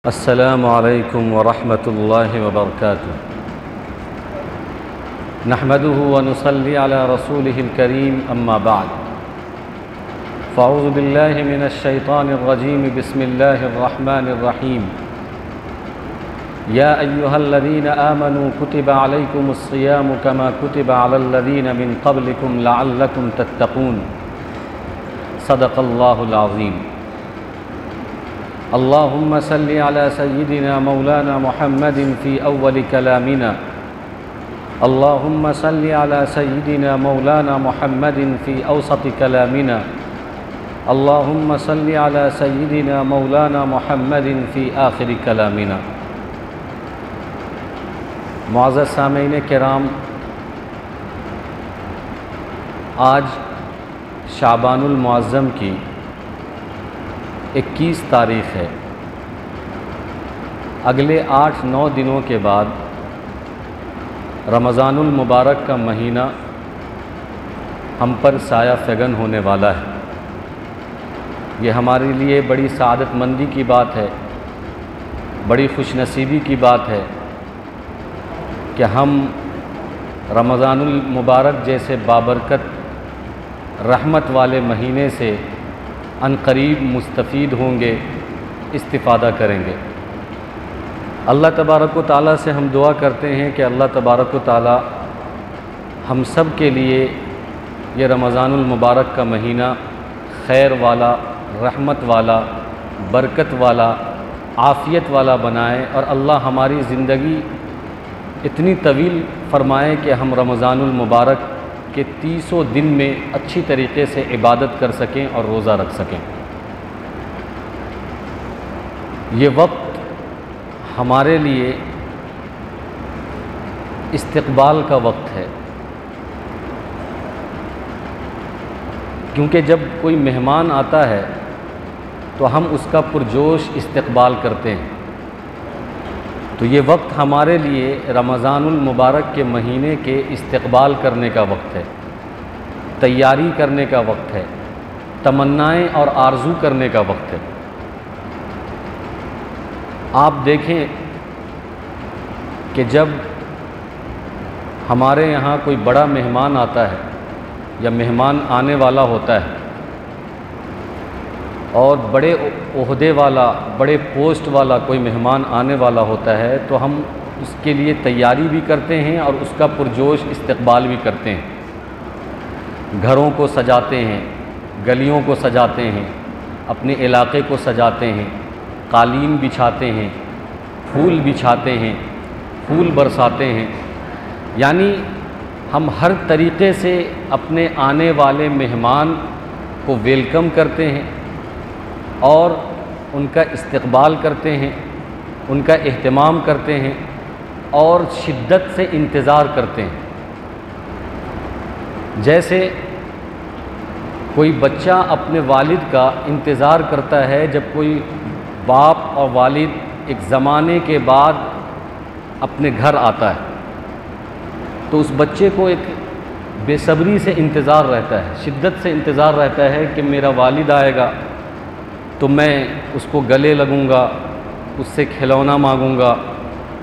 السلام علیکم ورحمۃ اللہ وبرکاتہ نحمده ونصلی علی رسولہ الکریم اما بعد فاعوذ باللہ من الشیطان الرجیم بسم اللہ الرحمن الرحیم یا ایہا الذین آمنوا کتب علیکم الصیام کما کتب علی الذین من قبلکم لعلکم تتقون صدق اللہ العظیم اللهم صل على سيدنا مولانا محمد في أول كلامنا اللهم صل على سيدنا مولانا محمد في أوسط كلامنا اللهم صل على سيدنا مولانا محمد في آخر كلامنا معزز سامعین کرام، آج شعبان المعظم کی 21 تاریخ ہے۔ اگلے 8-9 دنوں کے بعد رمضان المبارک کا مہینہ ہم پر سایہ فگن ہونے والا ہے۔ یہ ہمارے لیے بڑی سعادت مندی کی بات ہے، بڑی خوش نصیبی کی بات ہے کہ ہم رمضان المبارک جیسے بابرکت رحمت والے مہینے سے ان قریب مستفید ہوں گے، استفادہ کریں گے۔ اللہ تبارک و تعالیٰ سے ہم دعا کرتے ہیں کہ اللہ تبارک و تعالیٰ ہم سب کے لیے یہ رمضان المبارک کا مہینہ خیر والا، رحمت والا، برکت والا، عافیت والا بنائے، اور اللہ ہماری زندگی اتنی طویل فرمائے کہ ہم رمضان المبارک کہ 30 دن میں اچھی طریقے سے عبادت کر سکیں اور روزہ رکھ سکیں۔ یہ وقت ہمارے لیے استقبال کا وقت ہے، کیونکہ جب کوئی مہمان آتا ہے تو ہم اس کا پرجوش استقبال کرتے ہیں۔ تو یہ وقت ہمارے لیے رمضان المبارک کے مہینے کے استقبال کرنے کا وقت ہے، تیاری کرنے کا وقت ہے، تمنائیں اور آرزو کرنے کا وقت ہے۔ آپ دیکھیں کہ جب ہمارے یہاں کوئی بڑا مہمان آتا ہے یا مہمان آنے والا ہوتا ہے اور بڑے عہدے والا، بڑے پوسٹ والا کوئی مہمان آنے والا ہوتا ہے تو ہم اس کے لیے تیاری بھی کرتے ہیں اور اس کا پرجوش استقبال بھی کرتے ہیں۔ گھروں کو سجاتے ہیں، گلیوں کو سجاتے ہیں، اپنے علاقے کو سجاتے ہیں، قالین بچھاتے ہیں، پھول بچھاتے ہیں، پھول برساتے ہیں، یعنی ہم ہر طریقے سے اپنے آنے والے مہمان کو ویلکم کرتے ہیں اور ان کا استقبال کرتے ہیں، ان کا اہتمام کرتے ہیں اور شدت سے انتظار کرتے ہیں۔ جیسے کوئی بچہ اپنے والد کا انتظار کرتا ہے، جب کوئی باپ اور والد ایک زمانے کے بعد اپنے گھر آتا ہے تو اس بچے کو ایک بے صبری سے انتظار رہتا ہے، شدت سے انتظار رہتا ہے کہ میرا والد آئے گا تو میں اس کو گلے لگوں گا، اس سے کھلونا مانگوں گا،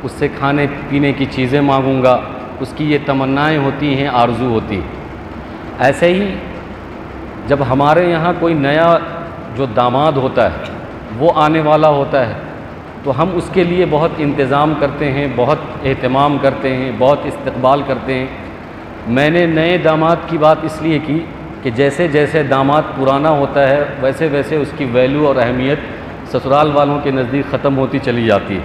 اس سے کھانے پینے کی چیزیں مانگوں گا، اس کی یہ تمنائیں ہوتی ہیں، آرزو ہوتی ہیں۔ ایسے ہی جب ہمارے یہاں کوئی نیا جو داماد ہوتا ہے وہ آنے والا ہوتا ہے تو ہم اس کے لیے بہت انتظام کرتے ہیں، بہت اہتمام کرتے ہیں، بہت استقبال کرتے ہیں۔ میں نے نئے داماد کی بات اس لیے کی کہ جیسے جیسے داماد پرانا ہوتا ہے ویسے ویسے اس کی ویلیو اور اہمیت سسرال والوں کے نزدیک ختم ہوتی چلی جاتی ہے،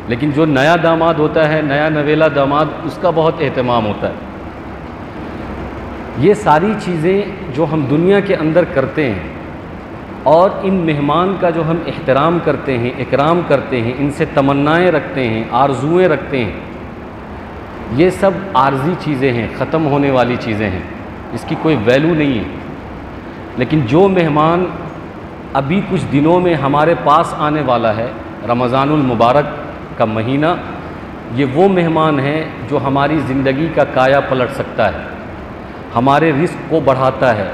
لیکن جو نیا داماد ہوتا ہے، نیا نویلا داماد، اس کا بہت اہتمام ہوتا ہے۔ یہ ساری چیزیں جو ہم دنیا کے اندر کرتے ہیں اور ان مہمان کا جو ہم احترام کرتے ہیں، اکرام کرتے ہیں، ان سے تمنائیں رکھتے ہیں، آرزوئیں رکھتے ہیں، یہ سب عارضی چیزیں ہیں، ختم ہونے والی چیزیں ہیں، اس کی کوئی ویلیو نہیں ہے۔ لیکن جو مہمان ابھی کچھ دنوں میں ہمارے پاس آنے والا ہے، رمضان المبارک کا مہینہ، یہ وہ مہمان ہیں جو ہماری زندگی کا کایا پلٹ سکتا ہے، ہمارے رزق کو بڑھاتا ہے،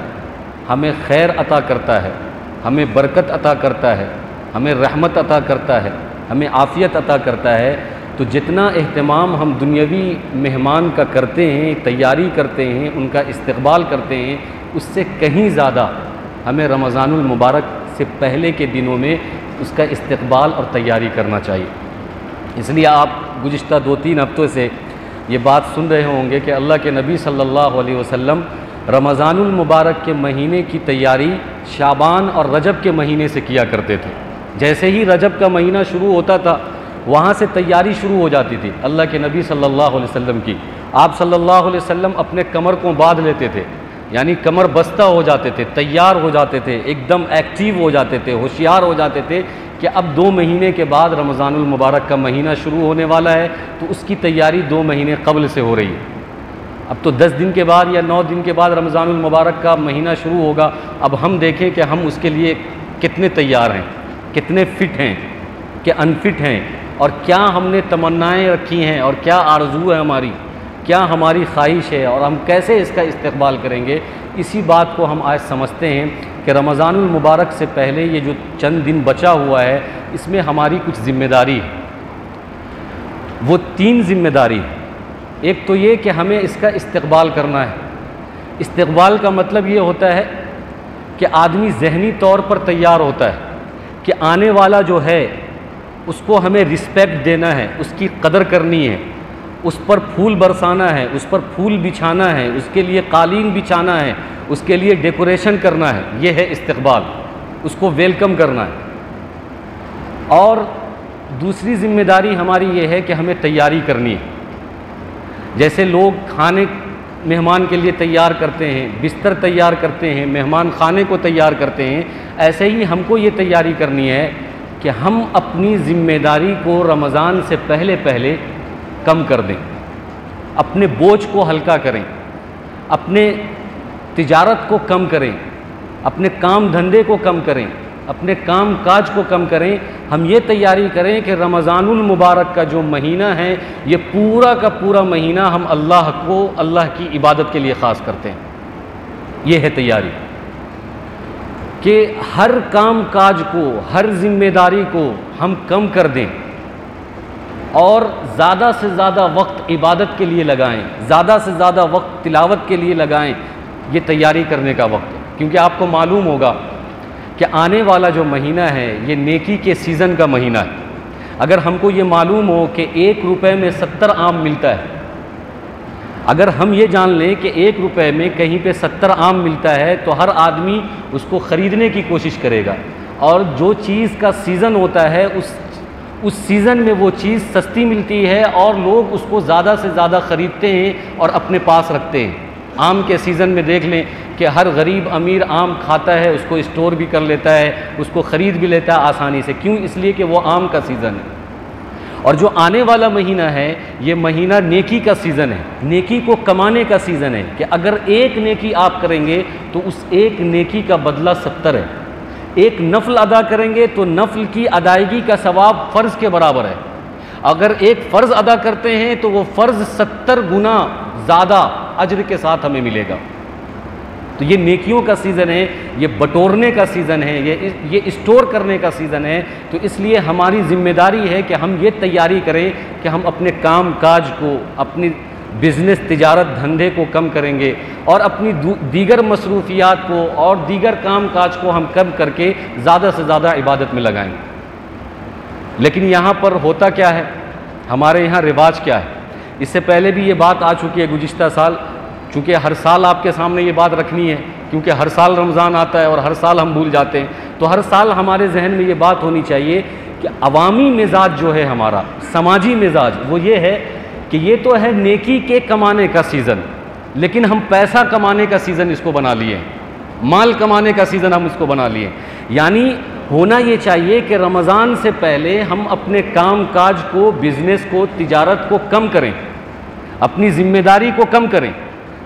ہمیں خیر عطا کرتا ہے، ہمیں برکت عطا کرتا ہے، ہمیں رحمت عطا کرتا ہے، ہمیں عافیت عطا کرتا ہے، تو جتنا اہتمام ہم دنیاوی مہمان کا کرتے ہیں، تیاری کرتے ہیں، ان کا استقبال کرتے ہیں، اس سے کہیں زیادہ ہمیں رمضان المبارک سے پہلے کے دنوں میں اس کا استقبال اور تیاری کرنا چاہیے۔ اس لیے آپ گزشتہ 2-3 ہفتوں سے یہ بات سن رہے ہوں گے کہ اللہ کے نبی صلی اللہ علیہ وسلم رمضان المبارک کے مہینے کی تیاری شعبان اور رجب کے مہینے سے کیا کرتے تھے۔ جیسے ہی رجب کا مہینہ شروع ہوتا تھا وہاں سے تیاری شروع ہو جاتی تھی اللہ کے نبی صلی اللہ علیہ وسلم کی۔ آپ صلی اللہ علیہ وسلم اپنے کمر کو باندھ لیتے تھے، یعنی کمر بستہ ہو جاتے تھے، تیار ہو جاتے تھے، ایک دم ایکٹیو ہو جاتے تھے، ہوشیار ہو جاتے تھے کہ اب 2 مہینے کے بعد رمضان المبارک کا مہینہ شروع ہونے والا ہے، تو اس کی تیاری 2 مہینے قبل سے ہو رہی ہے۔ اب تو 10 دن کے بعد یا 9 دن کے بعد رمضان المبارک کا مہینہ شروع ہوگا۔ اب ہم دیکھیں کہ ہم اس کے لیے کتنے تیار ہیں، کتنے فٹ ہیں کہ انفٹ ہیں، اور کیا ہم نے تمنائیں رکھی ہیں، اور کیا آرزو ہے ہماری، کیا ہماری خواہش ہے، اور ہم کیسے اس کا استقبال کریں گے۔ اسی بات کو ہم آج سمجھتے ہیں کہ رمضان المبارک سے پہلے یہ جو چند دن بچا ہوا ہے اس میں ہماری کچھ ذمہ داری ہے۔ وہ 3 ذمہ داری ہے۔ ایک تو یہ کہ ہمیں اس کا استقبال کرنا ہے۔ استقبال کا مطلب یہ ہوتا ہے کہ آدمی ذہنی طور پر تیار ہوتا ہے کہ آنے والا جو ہے اس کو ہمیں رسپیکٹ دینا ہے، اس کی قدر کرنی ہے، اس پر پھول برسانا ہے، اس پر پھول بچھانا ہے، اس کے لیے قالین بچھانا ہے، اس کے لیے ڈیکوریشن کرنا ہے۔ یہ ہے استقبال، اس کو ویلکم کرنا ہے۔ اور دوسری ذمہ داری ہماری یہ ہے کہ ہمیں تیاری کرنی ہے۔ جیسے لوگ کھانے مہمان کے لیے تیار کرتے ہیں، بستر تیار کرتے ہیں، مہمان خانے کو تیار کرتے ہیں، ایسے ہی ہم کو یہ تیاری کرنی ہے کہ ہم اپنی ذمہ داری کو رمضان سے پہلے کم کر دیں، اپنے بوجھ کو ہلکا کریں، اپنے تجارت کو کم کریں، اپنے کام دھندے کو کم کریں، اپنے کام کاج کو کم کریں۔ ہم یہ تیاری کریں کہ رمضان المبارک کا جو مہینہ ہے یہ پورا کا پورا مہینہ ہم اللہ کی عبادت کے لیے خاص کرتے ہیں۔ یہ ہے تیاری کہ ہر کام کاج کو، ہر ذمہ داری کو ہم کم کر دیں اور زیادہ سے زیادہ وقت عبادت کے لیے لگائیں، زیادہ سے زیادہ وقت تلاوت کے لیے لگائیں۔ یہ تیاری کرنے کا وقت ہے، کیونکہ آپ کو معلوم ہوگا کہ آنے والا جو مہینہ ہے یہ نیکی کے سیزن کا مہینہ ہے۔ اگر ہم کو یہ معلوم ہو کہ 1 روپے میں 70 آم ملتا ہے، اگر ہم یہ جان لیں کہ 1 روپے میں کہیں پہ 70 آم ملتا ہے تو ہر آدمی اس کو خریدنے کی کوشش کرے گا، اور جو چیز کا سیزن ہوتا ہے اس سیزن میں وہ چیز سستی ملتی ہے اور لوگ اس کو زیادہ سے زیادہ خریدتے ہیں اور اپنے پاس رکھتے ہیں۔ آم کے سیزن میں دیکھ لیں کہ ہر غریب امیر آم کھاتا ہے، اس کو اسٹور بھی کر لیتا ہے، اس کو خرید بھی لیتا ہے آسانی سے۔ کیوں؟ اس لیے کہ وہ آم کا سیزن ہے۔ اور جو آنے والا مہینہ ہے یہ مہینہ نیکی کا سیزن ہے، نیکی کو کمانے کا سیزن ہے، کہ اگر 1 نیکی آپ کریں گے تو اس 1 نیکی کا بدلہ 70 ہے۔ 1 نفل ادا کریں گے تو نفل کی ادائیگی کا ثواب فرض کے برابر ہے۔ اگر 1 فرض ادا کرتے ہیں تو وہ فرض 70 گنا زیادہ اجر کے ساتھ ہمیں ملے گا۔ تو یہ نیکیوں کا سیزن ہے، یہ بٹورنے کا سیزن ہے، یہ اسٹور کرنے کا سیزن ہے۔ تو اس لیے ہماری ذمہ داری ہے کہ ہم یہ تیاری کریں کہ ہم اپنے کام کاج کو، اپنی بزنس تجارت دھندے کو کم کریں گے، اور اپنی دیگر مصروفیات کو اور دیگر کام کاج کو ہم کم کر کے زیادہ سے زیادہ عبادت میں لگائیں گے۔ لیکن یہاں پر ہوتا کیا ہے، ہمارے یہاں رواج کیا ہے؟ اس سے پہلے بھی یہ بات آ چکی ہے گزشتہ سال، چونکہ ہر سال آپ کے سامنے یہ بات رکھنی ہے، کیونکہ ہر سال رمضان آتا ہے اور ہر سال ہم بھول جاتے ہیں، تو ہر سال ہمارے ذہن میں یہ بات ہونی چاہیے کہ عوامی مزاج جو ہے ہمارا، سماجی مزاج، وہ یہ ہے کہ یہ تو ہے نیکی کے کمانے کا سیزن، لیکن ہم پیسہ کمانے کا سیزن اس کو بنا لیے، مال کمانے کا سیزن ہم اس کو بنا لیے۔ یعنی ہونا یہ چاہیے کہ رمضان سے پہلے ہم اپنے کام کاج کو، بزنس کو، تجارت کو کم کریں، اپنی ذمہ داری کو کم کریں،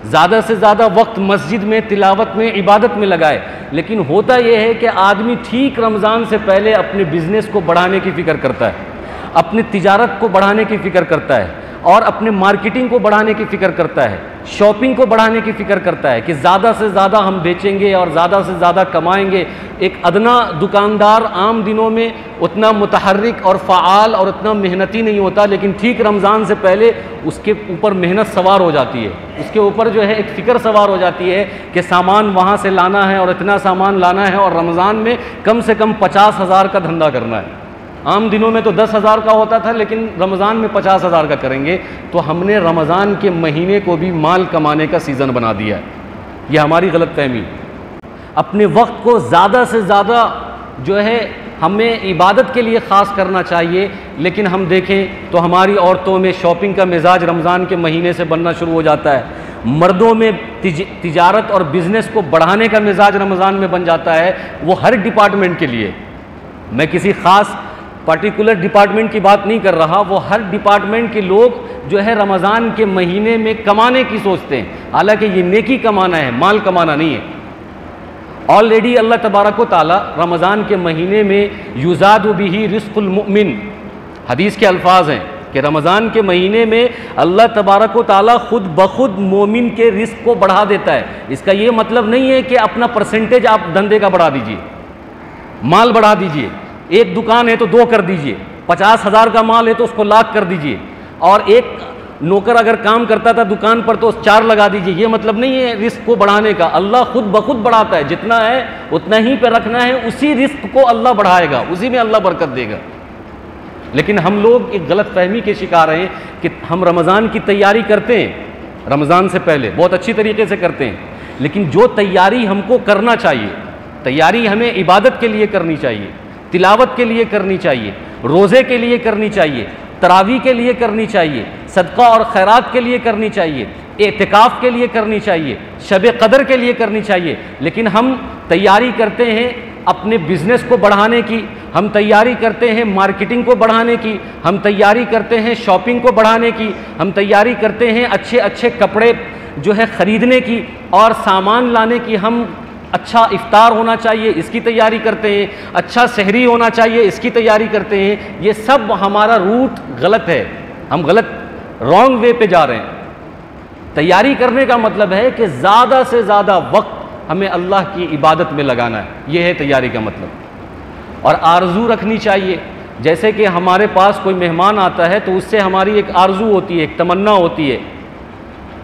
زیادہ سے زیادہ وقت مسجد میں، تلاوت میں، عبادت میں لگائے۔ لیکن ہوتا یہ ہے کہ آدمی ٹھیک رمضان سے پہلے اپنے بزنس کو بڑھانے کی فکر کرتا ہے، اپنی تجارت کو بڑھانے کی فکر کرتا ہے، اور اپنے مارکیٹنگ کو بڑھانے کی فکر کرتا ہے، شاپنگ کو بڑھانے کی فکر کرتا ہے کہ زیادہ سے زیادہ ہم بیچیں گے اور زیادہ سے زیادہ کمائیں گے۔ ایک ادنا دکاندار عام دنوں میں اتنا متحرک اور فعال اور اتنا محنتی نہیں ہوتا، لیکن ٹھیک رمضان سے پہلے اس کے اوپر محنت سوار ہو جاتی ہے، اس کے اوپر جو ہے ایک فکر سوار ہو جاتی ہے کہ سامان وہاں سے لانا ہے اور اتنا سامان لانا ہے، اور رمضان میں کم سے کم 50,000 کا دھندا کرنا ہے۔ عام دنوں میں تو 10,000 کا ہوتا تھا، لیکن رمضان میں 50,000 کا کریں گے۔ تو ہم نے رمضان کے مہینے کو بھی مال کمانے کا سیزن بنا دیا ہے۔ یہ ہماری غلط فہمی۔ اپنے وقت کو زیادہ سے زیادہ جو ہے ہمیں عبادت کے لیے خاص کرنا چاہیے، لیکن ہم دیکھیں تو ہماری عورتوں میں شاپنگ کا مزاج رمضان کے مہینے سے بننا شروع ہو جاتا ہے، مردوں میں تجارت اور بزنس کو بڑھانے کا مزاج رمضان میں بن جاتا ہے، وہ ہر ڈپارٹمنٹ کے لیے۔ میں کسی خاص پرٹیکولر ڈپارٹمنٹ کی بات نہیں کر رہا، وہ ہر ڈپارٹمنٹ کے لوگ جو ہے رمضان کے مہینے میں کمانے کی سوچتے ہیں، حالانکہ یہ نیکی کمانا ہے، مال کمانا نہیں ہے۔ آلریڈی اللہ تبارک و تعالی رمضان کے مہینے میں یزاد بہ رزق المؤمن، حدیث کے الفاظ ہیں کہ رمضان کے مہینے میں اللہ تبارک و تعالی خود بخود مومن کے رزق کو بڑھا دیتا ہے۔ اس کا یہ مطلب نہیں ہے کہ اپنا پرسنٹیج آپ دھندے کا بڑھا دیجئے، مال بڑھا دیجئے، ایک دکان ہے تو 2 کر دیجئے، 50,000 کا مال ہے تو اس کو 1,00,000 کر دیجئے، اور ایک نوکر اگر کام کرتا تھا دکان پر تو 4 لگا دیجئے۔ یہ مطلب نہیں ہے رزق کو بڑھانے کا، اللہ خود بخود بڑھاتا ہے، جتنا ہے اتنا ہی پہ رکھنا ہے، اسی رزق کو اللہ بڑھائے گا، اسی میں اللہ برکت دے گا۔ لیکن ہم لوگ ایک غلط فہمی کے شکار ہیں کہ ہم رمضان کی تیاری کرتے ہیں، رمضان سے پہلے بہت اچھی طریقے سے کرتے ہیں، لیکن جو تیاری ہم کو کرنا چاہیے، تیاری ہمیں عبادت کے لیے کرنی چاہیے، تلاوت کے لیے کرنی چاہیے، روزے کے لیے کرنی چاہیے، تراویح کے لیے کرنی چاہیے، صدقہ اور خیرات کے لیے کرنی چاہیے، اعتکاف کے لیے کرنی چاہیے، شب قدر کے لیے کرنی چاہیے۔ لیکن ہم تیاری کرتے ہیں اپنے بزنس کو بڑھانے کی، ہم تیاری کرتے ہیں مارکیٹنگ کو بڑھانے کی، ہم تیاری کرتے ہیں شاپنگ کو بڑھانے کی، ہم تیاری کرتے ہیں اچھے اچھے کپڑے جو ہے خریدنے کی اور سامان لانے کی، ہم اچھا افطار ہونا چاہیے اس کی تیاری کرتے ہیں، اچھا سحری ہونا چاہیے اس کی تیاری کرتے ہیں۔ یہ سب ہمارا روٹ غلط ہے، ہم غلط رانگ وے پہ جا رہے ہیں۔ تیاری کرنے کا مطلب ہے کہ زیادہ سے زیادہ وقت ہمیں اللہ کی عبادت میں لگانا ہے، یہ ہے تیاری کا مطلب۔ اور آرزو رکھنی چاہیے، جیسے کہ ہمارے پاس کوئی مہمان آتا ہے تو اس سے ہماری ایک آرزو ہوتی ہے، ایک تمنا ہوتی ہے،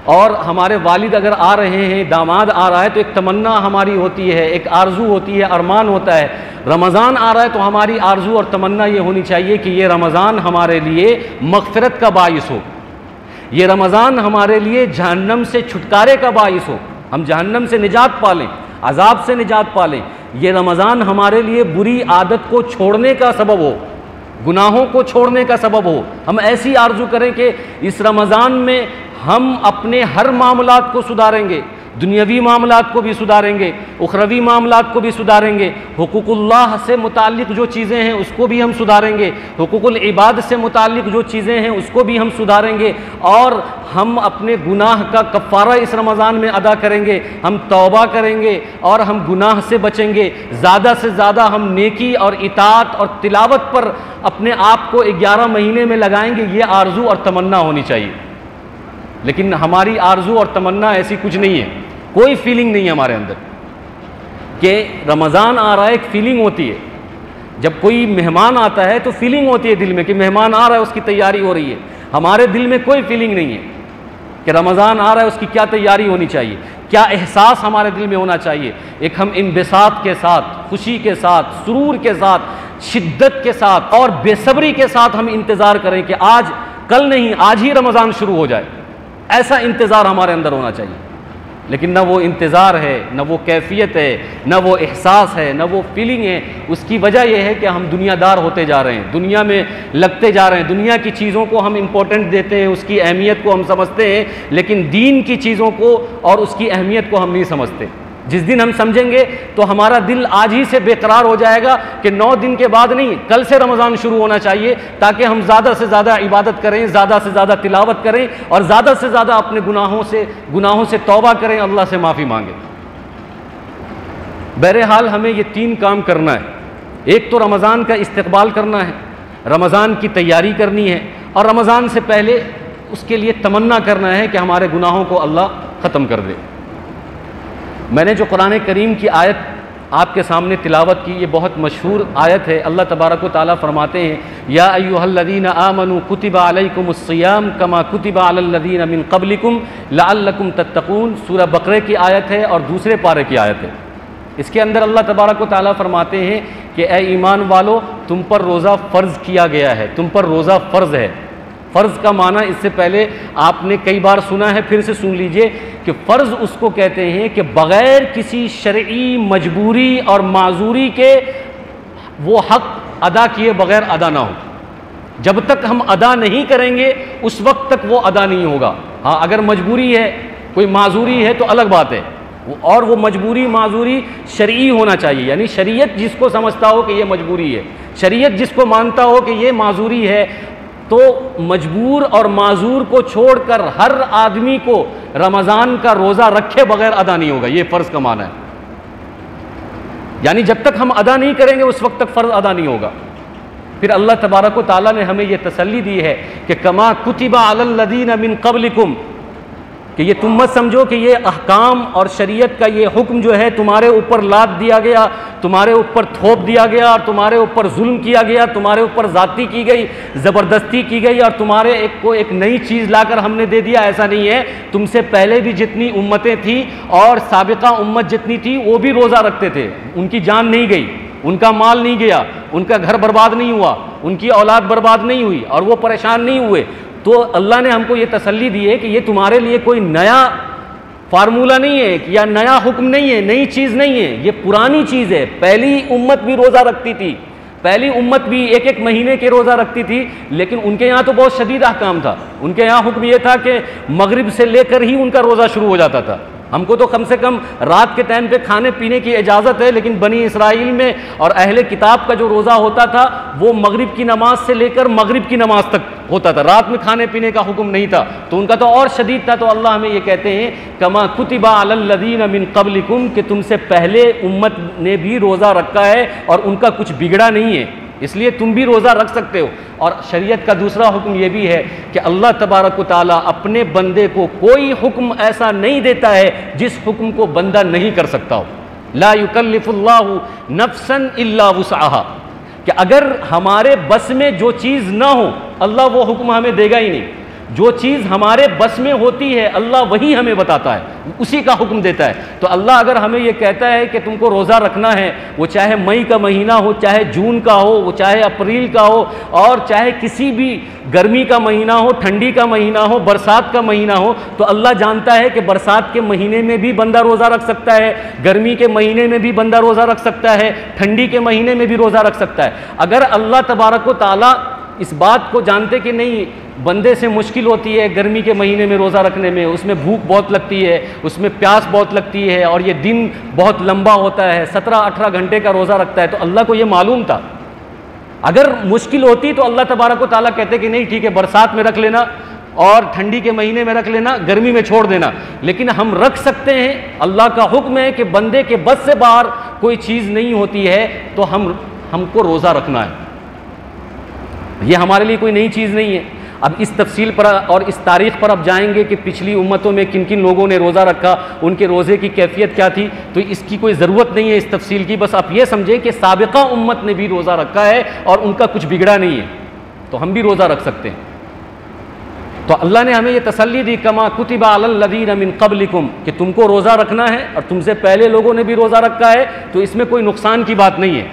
اور ہمارے والد اگر آ رہے ہیں، داماد آ رہا ہے تو ایک تمنا ہماری ہوتی ہے، ایک آرزو ہوتی ہے، ارمان ہوتا ہے۔ رمضان آ رہا ہے تو ہماری آرزو اور تمنا یہ ہونی چاہیے کہ یہ رمضان ہمارے لیے مغفرت کا باعث ہو، یہ رمضان ہمارے لیے جہنم سے چھٹکارے کا باعث ہو، ہم جہنم سے نجات پالیں، عذاب سے نجات پالیں۔ یہ رمضان ہمارے لیے بری عادت کو چھوڑنے کا سبب ہو، گناہوں کو چھوڑنے کا سبب ہو۔ ہم ایسی آرزو کریں کہ اس رمضان میں ہم اپنے ہر معاملات کو سدھاریں گے، دنیاوی معاملات کو بھی سدھاریں گے، اخروی معاملات کو بھی سدھاریں گے، حقوق اللہ سے متعلق جو چیزیں ہیں اس کو بھی ہم سدھاریں گے، حقوق العباد سے متعلق جو چیزیں ہیں اس کو بھی ہم سدھاریں گے، اور ہم اپنے گناہ کا کفارہ اس رمضان میں ادا کریں گے، ہم توبہ کریں گے اور ہم گناہ سے بچیں گے، زیادہ سے زیادہ ہم نیکی اور اطاعت اور تلاوت پر اپنے آپ کو 11 مہینے میں لگائیں گے۔ یہ آرزو اور تمنا ہونی چاہیے، لیکن ہماری آرزو اور تمنا ایسی کچھ نہیں ہے، کوئی فیلنگ نہیں ہے ہمارے اندر کہ رمضان آ رہا ہے۔ ایک فیلنگ ہوتی ہے جب کوئی مہمان آتا ہے تو فیلنگ ہوتی ہے دل میں کہ مہمان آ رہا ہے، اس کی تیاری ہو رہی ہے۔ ہمارے دل میں کوئی فیلنگ نہیں ہے کہ رمضان آ رہا ہے اس کی کیا تیاری ہونی چاہیے، کیا احساس ہمارے دل میں ہونا چاہیے۔ ایک ہم انبساط کے ساتھ، خوشی کے ساتھ، سرور کے ساتھ، شدت کے ساتھ اور بے صبری کے ساتھ ہم انتظار کریں کہ آج، کل نہیں، آج ہی رمضان شروع ہو جائے، ایسا انتظار ہمارے اندر ہونا چاہیے۔ لیکن نہ وہ انتظار ہے، نہ وہ کیفیت ہے، نہ وہ احساس ہے، نہ وہ فیلنگ ہے۔ اس کی وجہ یہ ہے کہ ہم دنیا دار ہوتے جا رہے ہیں، دنیا میں لگتے جا رہے ہیں، دنیا کی چیزوں کو ہم امپورٹنٹ دیتے ہیں، اس کی اہمیت کو ہم سمجھتے ہیں، لیکن دین کی چیزوں کو اور اس کی اہمیت کو ہم نہیں سمجھتے۔ جس دن ہم سمجھیں گے تو ہمارا دل آج ہی سے بے قرار ہو جائے گا کہ 9 دن کے بعد نہیں، کل سے رمضان شروع ہونا چاہیے، تاکہ ہم زیادہ سے زیادہ عبادت کریں، زیادہ سے زیادہ تلاوت کریں اور زیادہ سے زیادہ اپنے گناہوں سے توبہ کریں، اللہ سے معافی مانگیں۔ بہرحال ہمیں یہ 3 کام کرنا ہے۔ ایک تو رمضان کا استقبال کرنا ہے، رمضان کی تیاری کرنی ہے، اور رمضان سے پہلے اس کے لیے تمنا کرنا ہے کہ ہمارے گناہوں کو اللہ ختم کر دے۔ میں نے جو قرآن کریم کی آیت آپ کے سامنے تلاوت کی، یہ بہت مشہور آیت ہے۔ اللہ تبارک و تعالیٰ فرماتے ہیں یا ایھا الذین آمنوا کتب علیکم الصیام کما کتب علی الذین من قبلکم لعلکم تتقون، سورہ بقرہ کی آیت ہے اور دوسرے پارے کی آیت ہے۔ اس کے اندر اللہ تبارک و تعالیٰ فرماتے ہیں کہ اے ایمان والو، تم پر روزہ فرض کیا گیا ہے، تم پر روزہ فرض ہے۔ فرض کا معنی اس سے پہلے آپ نے کئی بار سنا ہے، پھر سے سن لیجئے کہ فرض اس کو کہتے ہیں کہ بغیر کسی شرعی مجبوری اور معذوری کے وہ حق ادا کیے بغیر ادا نہ ہو۔ جب تک ہم ادا نہیں کریں گے اس وقت تک وہ ادا نہیں ہوگا۔ ہاں اگر مجبوری ہے، کوئی معذوری ہے تو الگ بات ہے، اور وہ مجبوری معذوری شرعی ہونا چاہیے، یعنی شریعت جس کو سمجھتا ہو کہ یہ مجبوری ہے، شریعت جس کو مانتا ہو کہ یہ معذوری ہے، تو مجبور اور معذور کو چھوڑ کر ہر آدمی کو رمضان کا روزہ رکھے بغیر ادا نہیں ہوگا۔ یہ فرض کا معنی ہے، یعنی جب تک ہم ادا نہیں کریں گے اس وقت تک فرض ادا نہیں ہوگا۔ پھر اللہ تبارک و تعالیٰ نے ہمیں یہ تسلی دی ہے کہ کما کتب علی الذین من قبلکم، کہ یہ تم مت سمجھو کہ یہ احکام اور شریعت کا یہ حکم جو ہے تمہارے اوپر لاد دیا گیا، تمہارے اوپر تھوپ دیا گیا اور تمہارے اوپر ظلم کیا گیا، تمہارے اوپر زیادتی کی گئی، زبردستی کی گئی اور تمہارے ایک نئی چیز لا کر ہم نے دے دیا۔ ایسا نہیں ہے، تم سے پہلے بھی جتنی امتیں تھیں اور سابقہ امت جتنی تھی وہ بھی روزہ رکھتے تھے، ان کی جان نہیں گئی، ان کا مال نہیں گیا، ان کا گھر برباد نہیں ہوا، ان کی اولاد برباد نہیں ہوئی اور وہ پریشان نہیں ہوئے۔ تو اللہ نے ہم کو یہ تسلی دی ہے کہ یہ تمہارے لیے کوئی نیا فارمولہ نہیں ہے یا نیا حکم نہیں ہے، نئی چیز نہیں ہے، یہ پرانی چیز ہے۔ پہلی امت بھی روزہ رکھتی تھی، پہلی امت بھی ایک ایک مہینے کے روزہ رکھتی تھی، لیکن ان کے یہاں تو بہت شدید احکام تھا۔ ان کے یہاں حکم یہ تھا کہ مغرب سے لے کر ہی ان کا روزہ شروع ہو جاتا تھا۔ ہم کو تو کم سے کم رات کے ٹائم پہ کھانے پینے کی اجازت ہے، لیکن بنی اسرائیل میں اور اہل کتاب کا جو روزہ ہوتا تھا وہ مغرب کی نماز سے لے کر مغرب کی نماز تک ہوتا تھا، رات میں کھانے پینے کا حکم نہیں تھا، تو ان کا تو اور شدید تھا۔ تو اللہ ہمیں یہ کہتے ہیں کما کتب علی الذین من قبلکم، کہ تم سے پہلے امت نے بھی روزہ رکھا ہے اور ان کا کچھ بگڑا نہیں ہے، اس لیے تم بھی روزہ رکھ سکتے ہو۔ اور شریعت کا دوسرا حکم یہ بھی ہے کہ اللہ تبارک و تعالیٰ اپنے بندے کو کوئی حکم ایسا نہیں دیتا ہے جس حکم کو بندہ نہیں کر سکتا ہو۔ لا یکلف اللہ نفسا الا وسعہا، کہ اگر ہمارے بس میں جو چیز نہ ہو اللہ وہ حکم ہمیں دے گا ہی نہیں۔ جو چیز ہمارے بس میں ہوتی ہے اللہ وہی ہمیں بتاتا ہے، اسی کا حکم دیتا ہے۔ تو اللہ اگر ہمیں یہ کہتا ہے کہ تم کو روزہ رکھنا ہے، وہ چاہے مئی کا مہینہ ہو، چاہے جون کا ہو، وہ چاہے اپریل کا ہو، اور چاہے کسی بھی گرمی کا مہینہ ہو، ٹھنڈی کا مہینہ ہو، برسات کا مہینہ ہو، تو اللہ جانتا ہے کہ برسات کے مہینے میں بھی بندہ روزہ رکھ سکتا ہے، گرمی کے مہینے میں بھی بندہ روزہ رکھ سکتا ہے، ٹھنڈی کے مہینے میں بھی روزہ رکھ سکتا ہے۔ اگر اللہ تبارک و تعالیٰ اس بات کو جانتے کہ نہیں بندے سے مشکل ہوتی ہے گرمی کے مہینے میں روزہ رکھنے میں، اس میں بھوک بہت لگتی ہے، اس میں پیاس بہت لگتی ہے، اور یہ دن بہت لمبا ہوتا ہے، 17-18 گھنٹے کا روزہ رکھتا ہے، تو اللہ کو یہ معلوم تھا۔ اگر مشکل ہوتی تو اللہ تبارک و تعالیٰ کہتے کہ نہیں ٹھیک ہے برسات میں رکھ لینا اور ٹھنڈی کے مہینے میں رکھ لینا، گرمی میں چھوڑ دینا، لیکن ہم رکھ سکتے ہیں۔ اللہ کا حکم ہے کہ بندے کے بس سے باہر کوئی چیز نہیں ہوتی ہے تو ہم کو روزہ رکھنا ہے، یہ ہمارے لیے کوئی نئی چیز نہیں ہے۔ اب اس تفصیل پر اور اس تاریخ پر اب جائیں گے کہ پچھلی امتوں میں کن کن لوگوں نے روزہ رکھا، ان کے روزے کی کیفیت کیا تھی، تو اس کی کوئی ضرورت نہیں ہے اس تفصیل کی، بس آپ یہ سمجھیں کہ سابقہ امت نے بھی روزہ رکھا ہے اور ان کا کچھ بگڑا نہیں ہے، تو ہم بھی روزہ رکھ سکتے ہیں۔ تو اللہ نے ہمیں یہ تسلی دی کما کتب علی الذین من قبلکم، کہ تم کو روزہ رکھنا ہے اور تم سے پہلے لوگوں نے بھی روزہ رکھا ہے، تو اس میں کوئی نقصان کی بات نہیں ہے،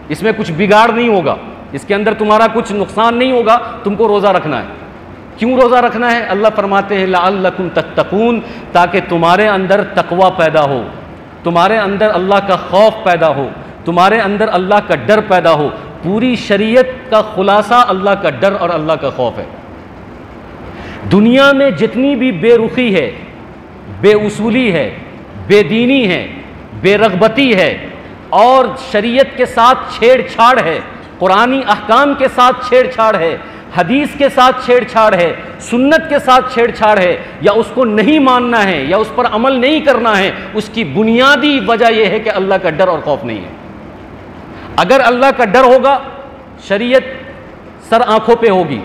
اس میں کچھ بگاڑ نہیں ہوگا، اس کے اندر تمہارا کچھ نقصان نہیں ہوگا، تم کو روزہ رکھنا ہے۔ کیوں روزہ رکھنا ہے؟ اللہ فرماتے ہیں لعلکم تتقون، تاکہ تمہارے اندر تقوی پیدا ہو، تمہارے اندر اللہ کا خوف پیدا ہو، تمہارے اندر اللہ کا ڈر پیدا ہو۔ پوری شریعت کا خلاصہ اللہ کا ڈر اور اللہ کا خوف ہے۔ دنیا میں جتنی بھی بے رخی ہے، بے اصولی ہے، بے دینی ہے، بے رغبتی ہے، اور شریعت کے ساتھ چھیڑ چھاڑ ہے، قرآنی احکام کے ساتھ چھیڑ چھاڑ ہے، حدیث کے ساتھ چھیڑ چھاڑ ہے، سنت کے ساتھ چھیڑ چھاڑ ہے، یا اس کو نہیں ماننا ہے یا اس پر عمل نہیں کرنا ہے، اس کی بنیادی وجہ یہ ہے کہ اللہ کا ڈر اور خوف نہیں ہے۔ اگر اللہ کا ڈر ہوگا، شریعت سر آنکھوں پہ ہوگی،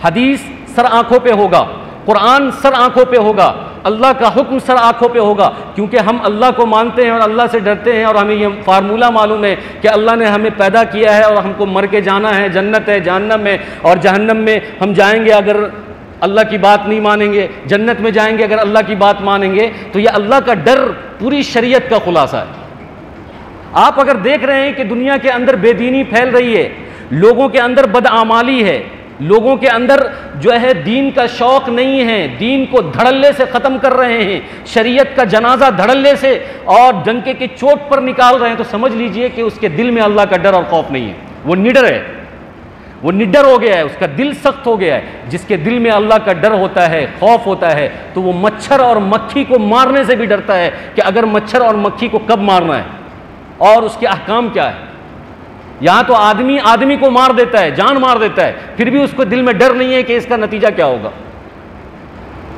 حدیث سر آنکھوں پہ ہوگا، قرآن سر آنکھوں پہ ہوگا، اللہ کا حکم سر آنکھوں پہ ہوگا، کیونکہ ہم اللہ کو مانتے ہیں اور اللہ سے ڈرتے ہیں، اور ہمیں یہ فارمولہ معلوم ہے کہ اللہ نے ہمیں پیدا کیا ہے اور ہم کو مر کے جانا ہے، جنت ہے، جہنم ہے، اور جہنم میں ہم جائیں گے اگر اللہ کی بات نہیں مانیں گے، جنت میں جائیں گے اگر اللہ کی بات مانیں گے۔ تو یہ اللہ کا ڈر پوری شریعت کا خلاصہ ہے۔ آپ اگر دیکھ رہے ہیں کہ دنیا کے اندر بے دینی پھیل رہی ہے، لوگوں کے اندر بدعمالی ہے، لوگوں کے اندر جو ہے دین کا شوق نہیں ہے، دین کو دھڑلے سے ختم کر رہے ہیں، شریعت کا جنازہ دھڑلے سے اور ڈنکے کی چوٹ پر نکال رہے ہیں، تو سمجھ لیجئے کہ اس کے دل میں اللہ کا ڈر اور خوف نہیں ہے، وہ نڈر ہے، وہ نڈر ہو گیا ہے، اس کا دل سخت ہو گیا ہے۔ جس کے دل میں اللہ کا ڈر ہوتا ہے، خوف ہوتا ہے، تو وہ مچھر اور مکھی کو مارنے سے بھی ڈرتا ہے کہ اگر مچھر اور مکھی کو کب مارنا ہے اور اس کے احکام کیا ہے۔ یہاں تو آدمی کو مار دیتا ہے، جان مار دیتا ہے، پھر بھی اس کو دل میں ڈر نہیں ہے کہ اس کا نتیجہ کیا ہوگا۔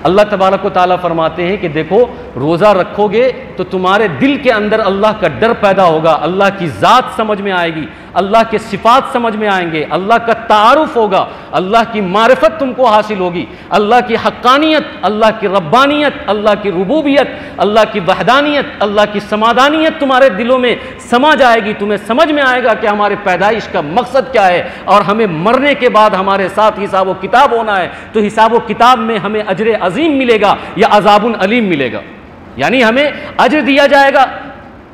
اللہ تبارک و تعالیٰ فرماتے ہیں کہ دیکھو روزہ رکھو گے تو تمہارے دل کے اندر اللہ کا ڈر پیدا ہوگا، اللہ کی ذات سمجھ میں آئے گی، اللہ کے صفات سمجھ میں آئیں گے، اللہ کا تعارف ہوگا، اللہ کی معرفت تم کو حاصل ہوگی، اللہ کی حقانیت، اللہ کی ربانیت، اللہ کی ربوبیت، اللہ کی وحدانیت، اللہ کی سمادانیت تمہارے دلوں میں سما جائے گی۔ تمہیں سمجھ میں آئے گا کہ ہمارے پیدائش کا مقصد کیا ہے اور ہمیں مرنے کے بعد ہمارے ساتھ حساب و کتاب ہونا ہے، تو حساب و کتاب میں ہمیں اجر عظیم ملے گا یا عذاب علیم ملے گا، یعنی ہمیں اجر دیا جائے گا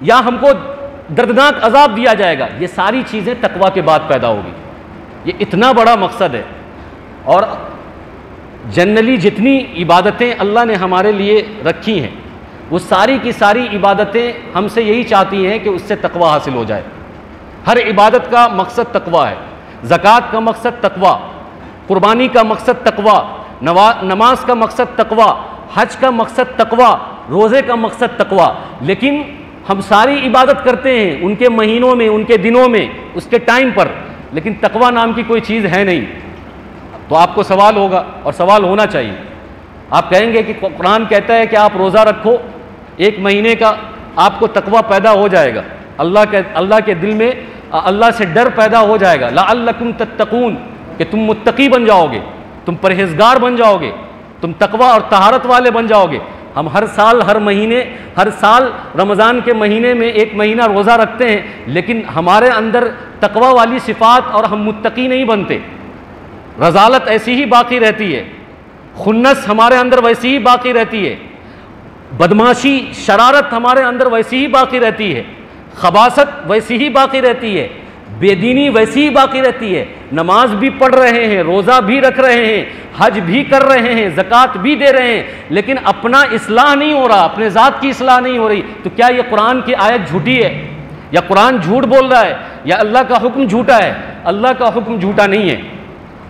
یا ہم کو دردناک عذاب دیا جائے گا۔ یہ ساری چیزیں تقویٰ کے بعد پیدا ہوگی، یہ اتنا بڑا مقصد ہے۔ اور جنرلی جتنی عبادتیں اللہ نے ہمارے لیے رکھی ہیں وہ ساری کی ساری عبادتیں ہم سے یہی چاہتی ہیں کہ اس سے تقویٰ حاصل ہو جائے۔ ہر عبادت کا مقصد تقویٰ ہے، زکوٰۃ کا مقصد تقویٰ، قربانی کا مقصد تقویٰ، نماز کا مقصد تقویٰ، حج کا مقصد تقویٰ، روزے کا مقصد تقویٰ۔ لیکن ہم ساری عبادت کرتے ہیں ان کے مہینوں میں، ان کے دنوں میں، اس کے ٹائم پر، لیکن تقویٰ نام کی کوئی چیز ہے نہیں۔ تو آپ کو سوال ہوگا اور سوال ہونا چاہیے، آپ کہیں گے کہ قرآن کہتا ہے کہ آپ روزہ رکھو 1 مہینے کا، آپ کو تقویٰ پیدا ہو جائے گا، اللہ کے دل میں اللہ سے ڈر پیدا ہو جائے گا، لعلکم تتقون، کہ تم متقی بن جاؤ گے، تم پرہیزگار بن جاؤ گے، تم تقویٰ اور طہارت والے بن جاؤ گے۔ ہم ہر سال رمضان کے مہینے میں 1 مہینہ روزہ رکھتے ہیں، لیکن ہمارے اندر تقویٰ والی صفات اور ہم متقی نہیں بنتے، رذالت ایسی ہی باقی رہتی ہے، خنس ہمارے اندر ویسی ہی باقی رہتی ہے، بدماشی شرارت ہمارے اندر ویسی ہی باقی رہتی ہے، خباثت ویسی ہی باقی رہتی ہے، بے دینی ویسی ہی باقی رہتی ہے۔ نماز بھی پڑھ رہے ہیں، روزہ بھی رکھ رہے ہیں، حج بھی کر رہے ہیں، زکوٰۃ بھی دے رہے ہیں، لیکن اپنا اصلاح نہیں ہو رہا، اپنے ذات کی اصلاح نہیں ہو رہی۔ تو کیا یہ قرآن کی آیت جھوٹی ہے یا قرآن جھوٹ بول رہا ہے یا اللہ کا حکم جھوٹا ہے؟ اللہ کا حکم جھوٹا نہیں ہے۔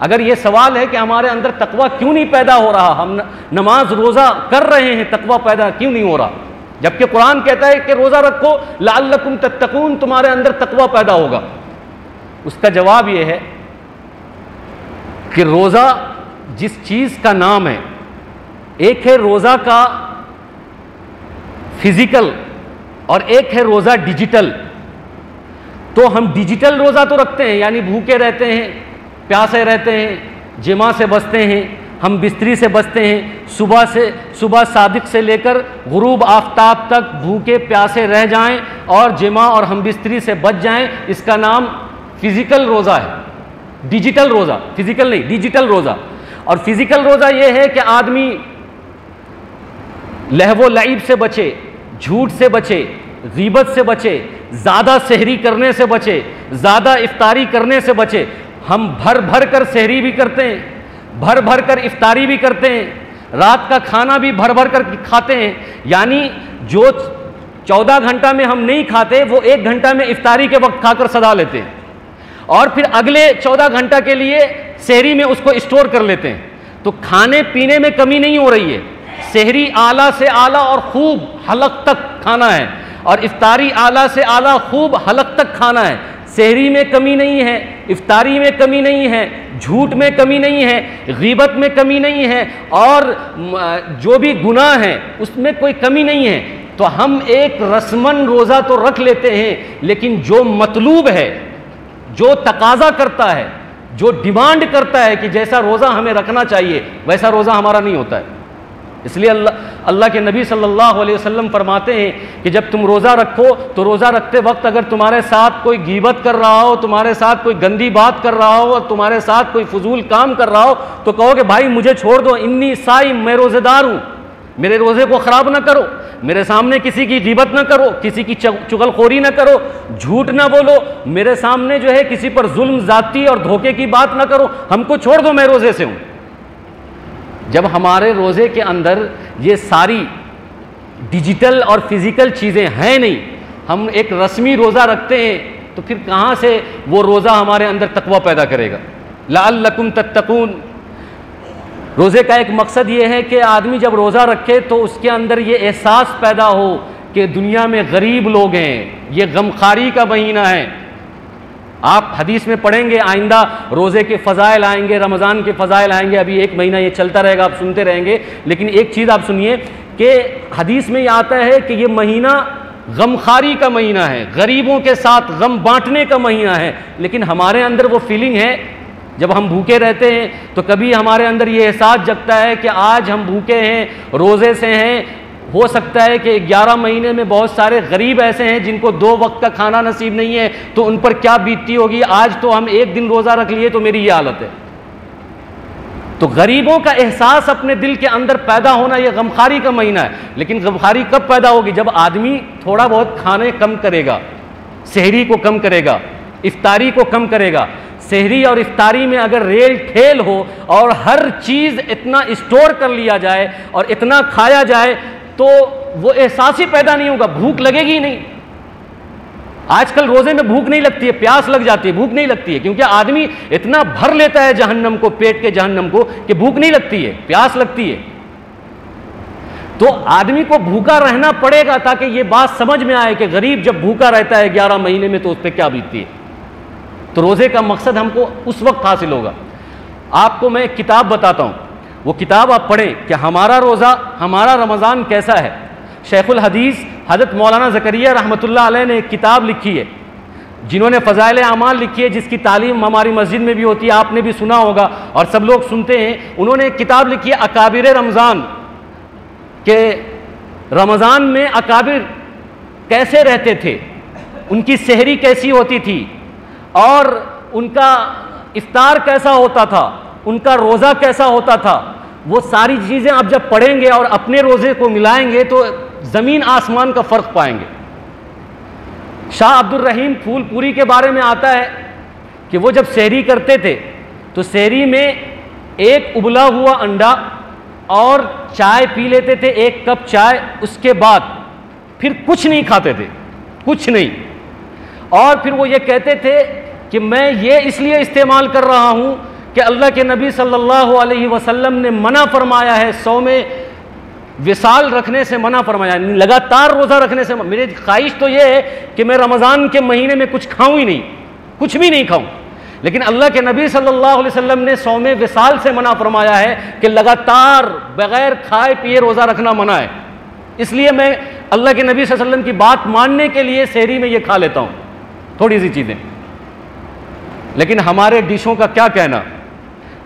اگر یہ سوال ہے کہ ہمارے اندر تقویٰ کیوں نہیں پیدا ہو رہا، ہم نماز روزہ کر رہے ہیں، تقویٰ پیدا کیوں نہیں ہو رہا، جبکہ قرآن کہتا ہے کہ روزہ رکھو لعلکم تتقون، تمہارے اندر تقویٰ پیدا ہوگا۔ اس کا جواب یہ ہے کہ روزہ جس چیز کا نام ہے، ایک ہے روزہ کا فزیکل اور ایک ہے روزہ ڈیجیٹل۔ تو ہم ڈیجیٹل روزہ تو رکھتے ہیں، یعنی بھوکے رہتے ہیں، پیاسے رہتے ہیں، جماع سے بچتے ہیں، ہم بستری سے بچتے ہیں، صبح صادق سے لے کر غروب آفتاب تک بھوکے پیاسے رہ جائیں اور جماع اور ہم بستری سے بچ جائیں، اس کا نام فزیکل روزہ ہے۔ ڈیجیٹل روزہ، فزیکل نہیں، ڈیجیٹل روزہ۔ اور فزیکل روزہ یہ ہے کہ آدمی لہو و لعب سے بچے، جھوٹ سے بچے، غیبت سے بچے، زیادہ سحری کرنے سے بچے، زیادہ افطاری کرنے سے بچے۔ ہم بھر بھر کر سحری بھی کرتے ہیں، بھر بھر کر افطاری بھی کرتے ہیں، رات کا کھانا بھی بھر بھر کر کھاتے ہیں، یعنی جو 14 گھنٹہ میں ہم نہیں کھاتے وہ 1 گھنٹہ میں افطاری کے وقت کھا کر سدا لیتے ہیں، اور پھر اگلے 14 گھنٹہ کے لیے سحری میں اس کو اسٹور کر لیتے ہیں۔ تو کھانے پینے میں کمی نہیں ہو رہی ہے، سحری اعلیٰ سے اعلیٰ اور خوب حلق تک کھانا ہے، اور افطاری اعلیٰ سے اعلیٰ خوب حلق تک کھانا ہے۔ سحری میں کمی نہیں ہے، افطاری میں کمی نہیں ہے، جھوٹ میں کمی نہیں ہے، غیبت میں کمی نہیں ہے، اور جو بھی گناہ ہے اس میں کوئی کمی نہیں ہے۔ تو ہم ایک رسمن روزہ تو رکھ لیتے ہیں، لیکن جو مطلوب ہے، جو تقاضا کرتا ہے، جو ڈیمانڈ کرتا ہے کہ جیسا روزہ ہمیں رکھنا چاہیے ویسا روزہ ہمارا نہیں ہوتا ہے۔ اس لیے اللہ کے نبی صلی اللہ علیہ وسلم فرماتے ہیں کہ جب تم روزہ رکھو تو روزہ رکھتے وقت اگر تمہارے ساتھ کوئی غیبت کر رہا ہو، تمہارے ساتھ کوئی گندی بات کر رہا ہو، اور تمہارے ساتھ کوئی فضول کام کر رہا ہو تو کہو کہ بھائی مجھے چھوڑ دو، انی صائم، میں روزے دار ہوں، میرے روزے کو خراب نہ کرو، میرے سامنے کسی کی غیبت نہ کرو، کسی کی چغل خوری نہ کرو، جھوٹ نہ بولو، میرے سامنے جو ہے کسی پر ظلم، ذاتی اور دھوکے کی بات نہ کرو، ہم کو چھوڑ دو، میں روزے سے ہوں۔ جب ہمارے روزے کے اندر یہ ساری ڈیجیٹل اور فزیکل چیزیں ہیں نہیں، ہم ایک رسمی روزہ رکھتے ہیں، تو پھر کہاں سے وہ روزہ ہمارے اندر تقویٰ پیدا کرے گا؟ لعلکم تتقون۔ روزے کا ایک مقصد یہ ہے کہ آدمی جب روزہ رکھے تو اس کے اندر یہ احساس پیدا ہو کہ دنیا میں غریب لوگ ہیں، یہ غمخواری کا مہینہ ہے۔ آپ حدیث میں پڑھیں گے، آئندہ روزے کے فضائل آئیں گے، رمضان کے فضائل آئیں گے، ابھی ایک مہینہ یہ چلتا رہے گا، آپ سنتے رہیں گے، لیکن ایک چیز آپ سنیے کہ حدیث میں یہ آتا ہے کہ یہ مہینہ غمخواری کا مہینہ ہے، غریبوں کے ساتھ غم بانٹنے کا مہینہ ہے، لیکن ہمارے اندر وہ فیلنگ ہے جب ہم بھوکے رہتے ہیں تو کبھی ہمارے اندر یہ احساس جگتا ہے کہ آج ہم بھوکے ہیں، روزے سے ہیں، ہو سکتا ہے کہ 11 مہینے میں بہت سارے غریب ایسے ہیں جن کو 2 وقت کا کھانا نصیب نہیں ہے، تو ان پر کیا بیتتی ہوگی، آج تو ہم ایک دن روزہ رکھ لیے تو میری یہ حالت ہے۔ تو غریبوں کا احساس اپنے دل کے اندر پیدا ہونا یہ غمخواری کا مہینہ ہے، لیکن غمخواری کب پیدا ہوگی؟ جب آدمی تھوڑا بہت کھانے کم کرے گا، سحری کو کم کرے گا، افطاری کو کم کرے گا۔ سحری اور افطاری میں اگر ریل ٹھیل ہو اور ہر چیز اتنا اسٹور کر لیا جائے اور اتنا کھایا جائے تو وہ احساس ہی پیدا نہیں ہوگا، بھوک لگے گی نہیں۔ آج کل روزے میں بھوک نہیں لگتی ہے، پیاس لگ جاتی ہے، بھوک نہیں لگتی ہے، کیونکہ آدمی اتنا بھر لیتا ہے جہنم کو، پیٹ کے جہنم کو، کہ بھوک نہیں لگتی ہے، پیاس لگتی ہے۔ تو آدمی کو بھوکا رہنا پڑے گا تاکہ یہ بات سمجھ میں آئے کہ غریب جب بھوکا رہتا ہے 11 مہینے میں تو اس پہ کیا بیتتی ہے۔ تو روزے کا مقصد ہم کو اس وقت حاصل ہوگا۔ آپ کو میں ایک کتاب بتاتا ہوں، وہ کتاب آپ پڑھیں کہ ہمارا روزہ، ہمارا رمضان کیسا ہے۔ شیخ الحدیث حضرت مولانا زکریا رحمۃ اللہ علیہ نے ایک کتاب لکھی ہے، جنہوں نے فضائل اعمال لکھی ہے، جس کی تعلیم ہماری مسجد میں بھی ہوتی ہے، آپ نے بھی سنا ہوگا اور سب لوگ سنتے ہیں۔ انہوں نے ایک کتاب لکھی ہے اکابر رمضان، کہ رمضان میں اکابر کیسے رہتے تھے، ان کی سحری کیسی ہوتی تھی، اور ان کا افطار کیسا ہوتا تھا، ان کا روزہ کیسا ہوتا تھا۔ وہ ساری چیزیں آپ جب پڑھیں گے اور اپنے روزے کو ملائیں گے تو زمین آسمان کا فرق پائیں گے۔ شاہ عبد الرحیم پھول پوری کے بارے میں آتا ہے کہ وہ جب سحری کرتے تھے تو سحری میں ایک ابلا ہوا انڈا اور چائے پی لیتے تھے، 1 کپ چائے، اس کے بعد پھر کچھ نہیں کھاتے تھے، کچھ نہیں۔ اور پھر وہ یہ کہتے تھے کہ میں یہ اس لیے استعمال کر رہا ہوں کہ اللہ کے نبی صلی اللہ علیہ وسلم نے منع فرمایا ہے، صوم وصال رکھنے سے منع فرمایا، لگاتار روزہ رکھنے سے۔ میری خواہش تو یہ ہے کہ میں رمضان کے مہینے میں کچھ کھاؤں ہی نہیں، کچھ بھی نہیں کھاؤں، لیکن اللہ کے نبی صلی اللہ علیہ وسلم نے صوم وصال سے منع فرمایا ہے کہ لگاتار بغیر کھائے پیے روزہ رکھنا منع ہے۔ اس لیے میں اللہ کے نبی صلی اللہ علیہ وسلم کی بات ماننے کے لیے سحری میں یہ کھا لیتا ہوں، تھوڑی سی چیزیں۔ لیکن ہمارے ڈشوں کا کیا کہنا؟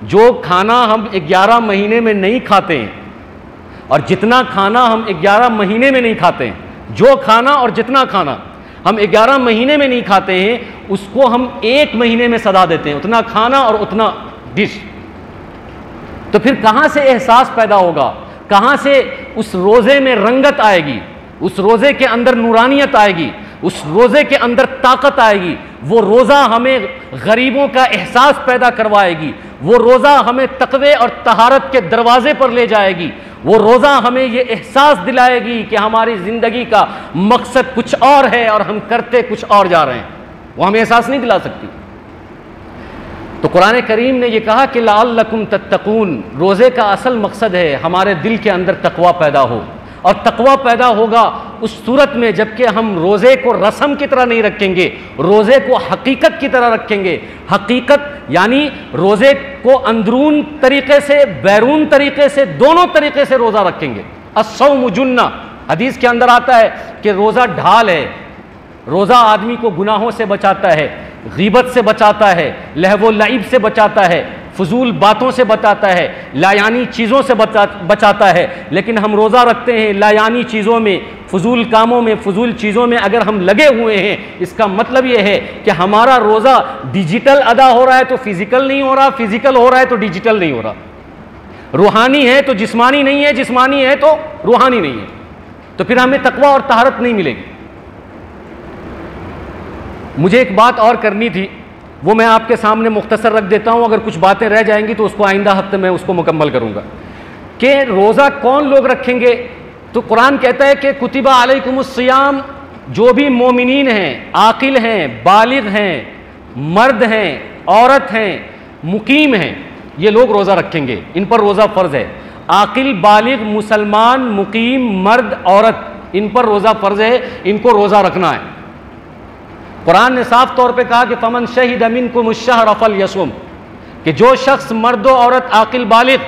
جو کھانا ہم 11 مہینے میں نہیں کھاتے ہیں اور جتنا کھانا ہم 11 مہینے میں نہیں کھاتے ہیں، جو کھانا اور جتنا کھانا ہم 11 مہینے میں نہیں کھاتے ہیں، اس کو ہم 1 مہینے میں سدا دیتے ہیں، اتنا کھانا اور اتنا ڈش۔ تو پھر کہاں سے احساس پیدا ہوگا، کہاں سے اس روزے میں رنگت آئے گی، اس روزے کے اندر نورانیت آئے گی، اس روزے کے اندر طاقت آئے گی؟ وہ روزہ ہمیں غریبوں کا احساس پیدا کروائے گی، وہ روزہ ہمیں تقوی اور طہارت کے دروازے پر لے جائے گی، وہ روزہ ہمیں یہ احساس دلائے گی کہ ہماری زندگی کا مقصد کچھ اور ہے اور ہم کرتے کچھ اور جا رہے ہیں۔ وہ ہمیں احساس نہیں دلا سکتی۔ تو قرآن کریم نے یہ کہا کہ لعلکم تتقون، روزے کا اصل مقصد ہے ہمارے دل کے اندر تقویٰ پیدا ہو، اور تقویٰ پیدا ہوگا اس صورت میں جب کہ ہم روزے کو رسم کی طرح نہیں رکھیں گے، روزے کو حقیقت کی طرح رکھیں گے۔ حقیقت یعنی روزے کو اندرون طریقے سے، بیرون طریقے سے، دونوں طریقے سے روزہ رکھیں گے۔ الصوم جنہ، حدیث کے اندر آتا ہے کہ روزہ ڈھال ہے، روزہ آدمی کو گناہوں سے بچاتا ہے، غیبت سے بچاتا ہے، لہو و لعب سے بچاتا ہے، فضول باتوں سے بچاتا ہے، لایانی چیزوں سے بچاتا ہے۔ لیکن ہم روزہ رکھتے ہیں لایانی چیزوں میں، فضول کاموں میں، فضول چیزوں میں اگر ہم لگے ہوئے ہیں، اس کا مطلب یہ ہے کہ ہمارا روزہ ڈیجیٹل ادا ہو رہا ہے تو فزیکل نہیں ہو رہا، فزیکل ہو رہا ہے تو ڈیجیٹل نہیں ہو رہا، روحانی ہے تو جسمانی نہیں ہے، جسمانی ہے تو روحانی نہیں ہے، تو پھر ہمیں تقویٰ اور طہارت نہیں ملے گی۔ مجھے ایک بات اور کرنی تھی، وہ میں آپ کے سامنے مختصر رکھ دیتا ہوں، اگر کچھ باتیں رہ جائیں گی تو اس کو آئندہ ہفتے میں اس کو مکمل کروں گا، کہ روزہ کون لوگ رکھیں گے۔ تو قرآن کہتا ہے کہ کتب علیکم الصیام، جو بھی مومنین ہیں، عاقل ہیں، بالغ ہیں، مرد ہیں، عورت ہیں، مقیم ہیں، یہ لوگ روزہ رکھیں گے، ان پر روزہ فرض ہے۔ عاقل، بالغ، مسلمان، مقیم، مرد، عورت، ان پر روزہ فرض ہے، ان کو روزہ رکھنا ہے۔ قرآن نے صاف طور پہ کہا کہ فمن شہد منکم الشہر فلیصم، کہ جو شخص مرد و عورت، عاقل، بالغ،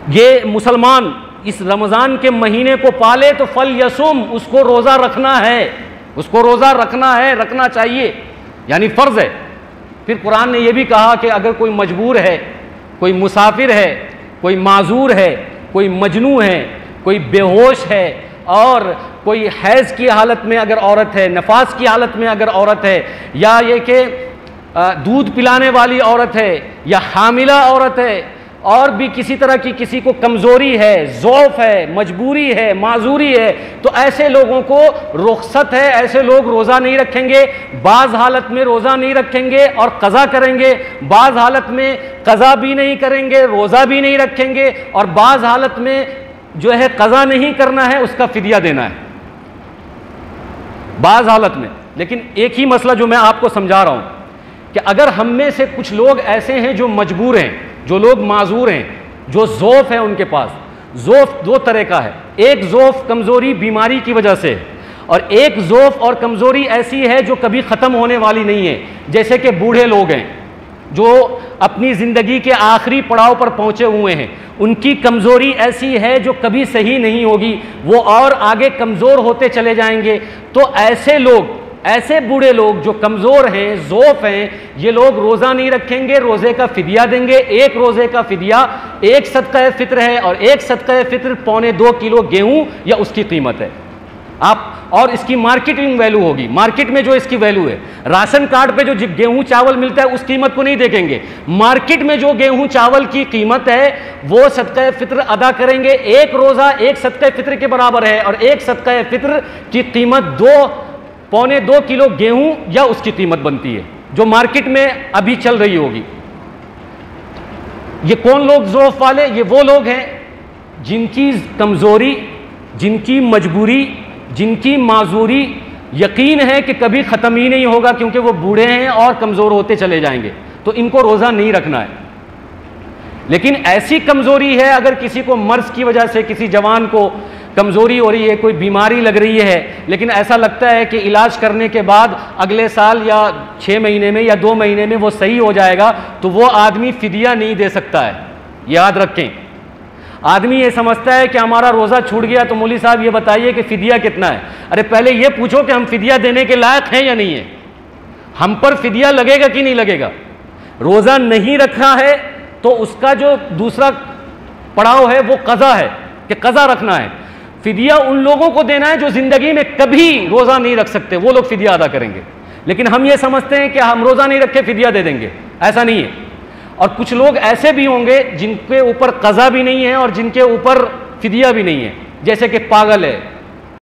یہ مسلمان اس رمضان کے مہینے کو پالے تو فلیصم، اس کو روزہ رکھنا ہے، اس کو روزہ رکھنا ہے، رکھنا چاہیے، یعنی فرض ہے۔ پھر قرآن نے یہ بھی کہا کہ اگر کوئی مجبور ہے، کوئی مسافر ہے، کوئی معذور ہے، کوئی مجنوں ہے، کوئی بے ہوش ہے، اور کوئی حیض کی حالت میں اگر عورت ہے، نفاس کی حالت میں اگر عورت ہے، یا یہ کہ دودھ پلانے والی عورت ہے، یا حاملہ عورت ہے، اور بھی کسی طرح کی کسی کو کمزوری ہے، ضعف ہے، مجبوری ہے، معذوری ہے، تو ایسے لوگوں کو رخصت ہے، ایسے لوگ روزہ نہیں رکھیں گے۔ بعض حالت میں روزہ نہیں رکھیں گے اور قضا کریں گے، بعض حالت میں قضا بھی نہیں کریں گے، روزہ بھی نہیں رکھیں گے، اور بعض حالت میں جو ہے قضا نہیں کرنا ہے، اس کا فدیہ دینا ہے، بعض حالت میں۔ لیکن ایک ہی مسئلہ جو میں آپ کو سمجھا رہا ہوں کہ اگر ہم میں سے کچھ لوگ ایسے ہیں جو مجبور ہیں، جو لوگ معذور ہیں، جو ضعف ہے ان کے پاس، ضعف دو طرح کا ہے، ایک ضعف کمزوری بیماری کی وجہ سے، اور ایک ضعف اور کمزوری ایسی ہے جو کبھی ختم ہونے والی نہیں ہے، جیسے کہ بوڑھے لوگ ہیں جو اپنی زندگی کے آخری پڑاؤ پر پہنچے ہوئے ہیں، ان کی کمزوری ایسی ہے جو کبھی صحیح نہیں ہوگی، وہ اور آگے کمزور ہوتے چلے جائیں گے۔ تو ایسے لوگ، ایسے بوڑھے لوگ جو کمزور ہیں، ضعف ہیں، یہ لوگ روزہ نہیں رکھیں گے، روزے کا فدیہ دیں گے۔ ایک روزے کا فدیہ ایک صدقہ فطر ہے، اور ایک صدقہ فطر 1.25 کلو گیہوں یا اس کی قیمت ہے۔ آپ اور اس کی مارکیٹنگ ویلو ہوگی، مارکیٹ میں جو اس کی ویلو ہے، راشن کارڈ پہ جو گیہوں چاول ملتا ہے اس قیمت کو نہیں دیکھیں گے، مارکیٹ میں جو گیہوں چاول کی قیمت ہے وہ صدقہ فطر ادا کریں گے۔ ایک روزہ ایک صدقہ فطر کے برابر ہے، اور ایک صدقہ فطر کی قیمت 2.25 کلو گیہوں یا اس کی قیمت بنتی ہے، جو مارکیٹ میں ابھی چل رہی ہوگی۔ یہ کون لوگ ضعف والے؟ یہ وہ لوگ ہیں جن کی کمزوری، جن کی مجبوری، جن کی معذوری یقین ہے کہ کبھی ختم ہی نہیں ہوگا، کیونکہ وہ بوڑھے ہیں اور کمزور ہوتے چلے جائیں گے، تو ان کو روزہ نہیں رکھنا ہے۔ لیکن ایسی کمزوری ہے، اگر کسی کو مرض کی وجہ سے، کسی جوان کو کمزوری ہو رہی ہے، کوئی بیماری لگ رہی ہے، لیکن ایسا لگتا ہے کہ علاج کرنے کے بعد اگلے سال یا 6 مہینے میں یا 2 مہینے میں وہ صحیح ہو جائے گا، تو وہ آدمی فدیہ نہیں دے سکتا ہے، یاد رکھیں۔ آدمی یہ سمجھتا ہے کہ ہمارا روزہ چھوٹ گیا تو مولوی صاحب یہ بتائیے کہ فدیہ کتنا ہے۔ ارے پہلے یہ پوچھو کہ ہم فدیہ دینے کے لائق ہیں یا نہیں ہیں، ہم پر فدیہ لگے گا کہ نہیں لگے گا۔ روزہ نہیں رکھا ہے تو اس کا جو دوسرا پڑاؤ ہے وہ قضا ہے، کہ قضا رکھنا ہے۔ فدیہ ان لوگوں کو دینا ہے جو زندگی میں کبھی روزہ نہیں رکھ سکتے، وہ لوگ فدیہ ادا کریں گے۔ لیکن ہم یہ سمجھتے ہیں کہ ہم روزہ نہیں رکھے فدیہ دے دیں گے، ایسا نہیں ہے۔ اور کچھ لوگ ایسے بھی ہوں گے جن کے اوپر قضا بھی نہیں ہے اور جن کے اوپر فدیہ بھی نہیں ہے، جیسے کہ پاگل ہے،